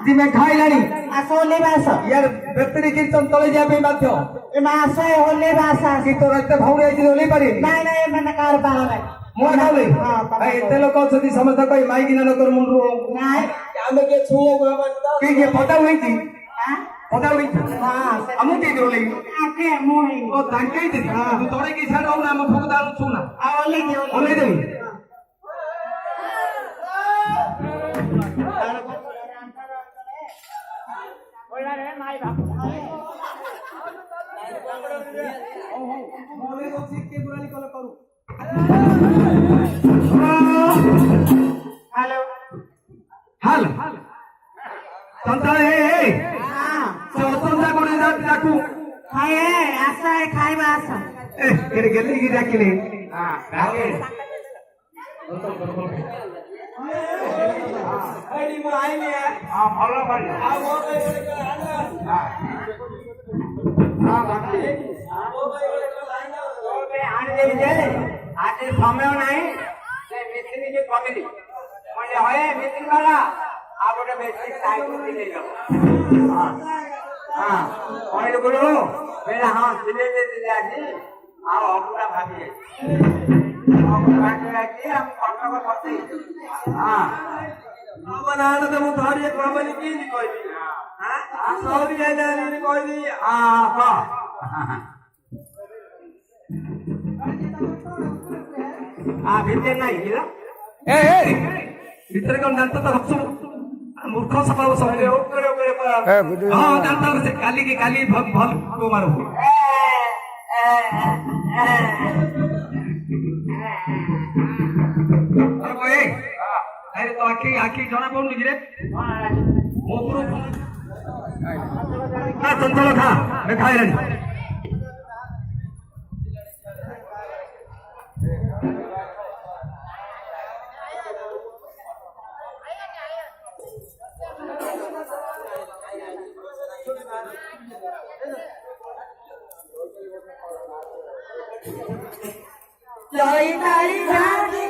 दिमे खाई लानी आसो होली बास यार बेतरी कीर्तन तले जा पे बाध्य ए मास होली बास की तो रक्त भावरे जी होली पारी नाही नाही मन कार पार नाही मो खाली हां ए एते लोक अछती समस्त कई माई किना नकर मुंडरो नाही आमे के छुए को के के पता होई थी हां पता होई हां हमु के देले आके मोही ओ तांके दे तू तोरे की छाड़ ना हम फगदार छुना आ होली दे होली दे बोला रे माई बाप मोले तो ठीक के बुराली कल करू हेलो हाल संता ए हां संता कोने जात डाकू खाए आसा है खाई बास ए केरे गेली की डाकिले हां डाके एडी मो आइले हां भलो भाई आ वो हां हां बाकी वो भाई ओके आने दे दे आते समय नहीं से मिस्त्री के कमिटी बोले होए मिस्त्री वाला आप गोटे मिस्त्री टाइम दे लो हां हां ओए गुरु मेरा हां दिले दे आज आओ अपना भाभी हम कटक फसी हां बनाने तो मु धरिए कहबनी की नि कहबी हां सौरी जाइले नि कहबी हां का आ भीतर नहीं हिला ए भीतर कौन जानता तो हप्सु मूर्ख सफा सब ओकरे ओकरे हां जानता से काली की काली भल को मारो अरे कोई अरे तो आखी आखी जणा पड़ू रे मोपुर ना चंचल खा मैं खाई रानी Loi tari